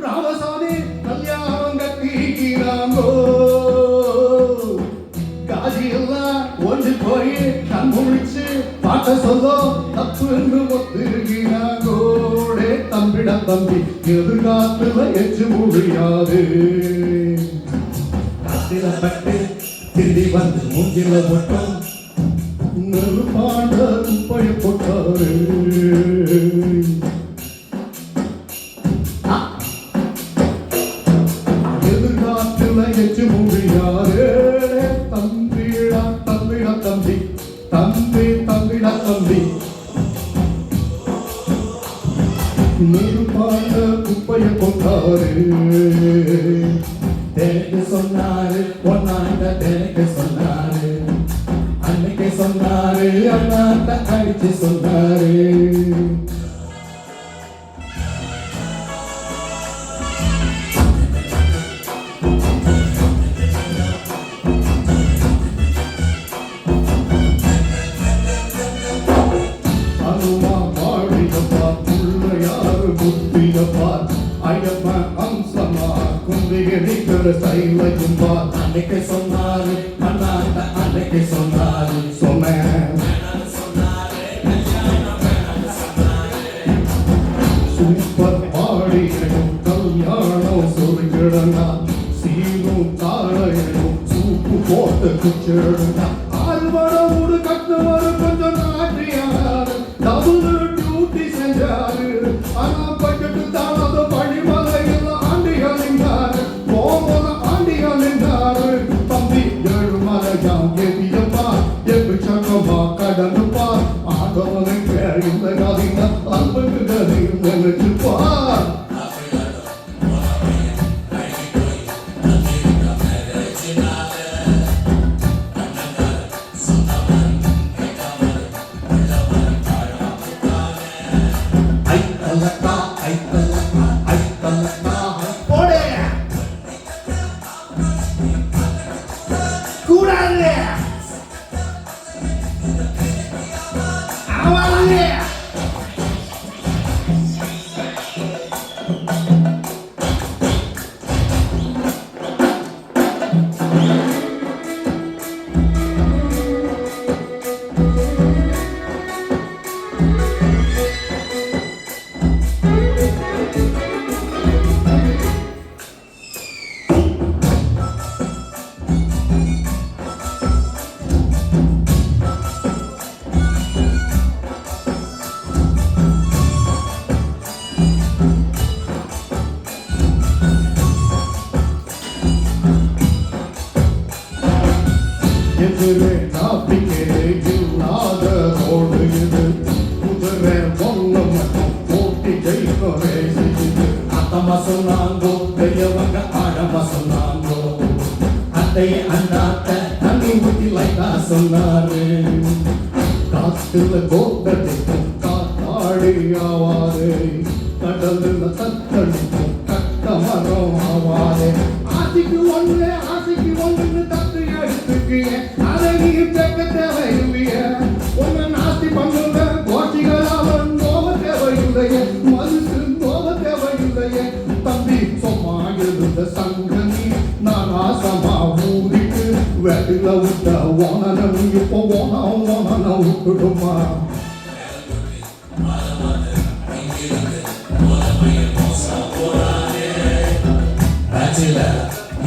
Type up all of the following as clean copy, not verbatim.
ராமசாமி கல்யாணம் கட்டிக்கிறாங்கோ காஜி எல்லாம் ஒன்று போய் கண் முழிச்சு பாட்ட சொல்ல தப்புன்னு ஒத்துகிறாங்கோடே தம்பிட தம்பி எதிர்காலத்துல எச்சு முடியாது காத்திரப்பட்டு திருடி வந்து மூஞ்சில போட்டோம் நெருப்பாண்ட குப்பைய போட்டாரு எதிர்காலத்துல எச்சு முடியாது தம்பிடா தம்பிடா தம்பி தம்பி தம்பிடா தம்பி நெருப்பாண்ட குப்பைய போட்டாரு எனக்கு சொன்னாரு பொன்னாண்ட எனக்கு சொன்னாரு அன்னைக்கு சொன்னாரு அண்ணாட்ட அடிச்சு சொன்னாரு அனுமா பாடியப்பா பிள்ளையாரு புத்தியப்பா ஐயப்பா அம்சமா குந்திகிற சைலஜும்பா அன்னைக்கு சொன்னாரு அண்ணாட்ட அன்னைக்கு சொன்னாரு சொன்னேன் சூப்பர் பாடியும் கல்யாணம் சொல்லிக்கிடனா சீரும் தாழையும் சூப்பு போட்டு குச்சிடனா ஆறுவட ஊடு கட்டுவாரு கொஞ்சம் நாட்டியாரு டபுள் டியூட்டி செஞ்சாரு ஆனா பக்கத்து தானத பழிமலையில் ஆண்டிகள் நின்றாரு போன ஆண்டிகள் நின்றாரு தம்பி ஏழுமலையாம் எதியப்பா எங்கு சக்கமா கடனுப்பா ஆகவனுக்கு இந்த கதைங்க அன்புக்கு கதையும் நினைச்சுப்பா எதிரே நாப்பிக்கே இல்லாத ரோடு இது குதிரை பொண்ணு மட்டும் போட்டி ஜெயிக்கவே செஞ்சது அத்தம்மா சொன்னாங்கோ பெரியவங்க ஆடமா சொன்னாங்கோ அத்தைய அண்ணாத்த தண்ணி ஊத்தி லைட்டா சொன்னாரு காத்துல கோட்டடிக்கும் காத்தாடி ஆவாரு கடலுல தத்தடிக்கும் கட்ட மரம் ஆவாரு ஆசைக்கு ஒன்று தத்து எடுத்துக்கிய அதை நீ கேட்க தேவையில்லைய ஒன்னு நாஸ்தி பண்ணுங்க கோஷிகளாவன் நோவ தேவையில்லைய மனுஷு நோவ தேவையில்லைய தம்பி சொம்மா எழுந்த சங்கனி நான் ஆசமா ஊதிக்கு வெட்டில விட்ட ஓனனம் இப்போ ஓன விட்டுடுமா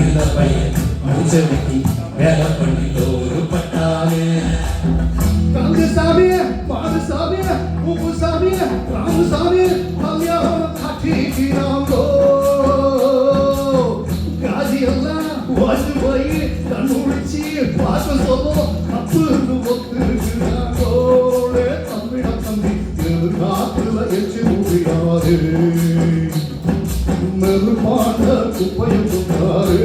இந்த பையன் முடிச்சதுக்கு வேலை பண்ணி ஒரு பட்டாரு கங்கு சாமிய பாடு சாமிய உப்பு சாமிய ராமு சாமிய கல்யாணம் காட்டிக்கிறாங்கோ காஜி எல்லாம் வந்து போய் கண் முடிச்சு பார்க்க சொல்லும் அப்புன்னு ஒத்துக்கிறாங்கோ தம்பிட தம்பி எதிர்காலத்துல எச்சு முடியாது மெருப்பாண்ட குப்பைய போட்டாரு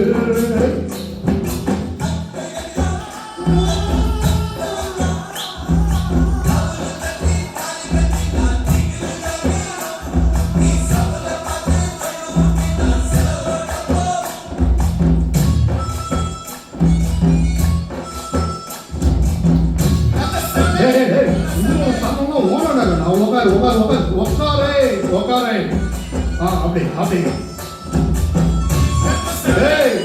உக்காரே அப்படி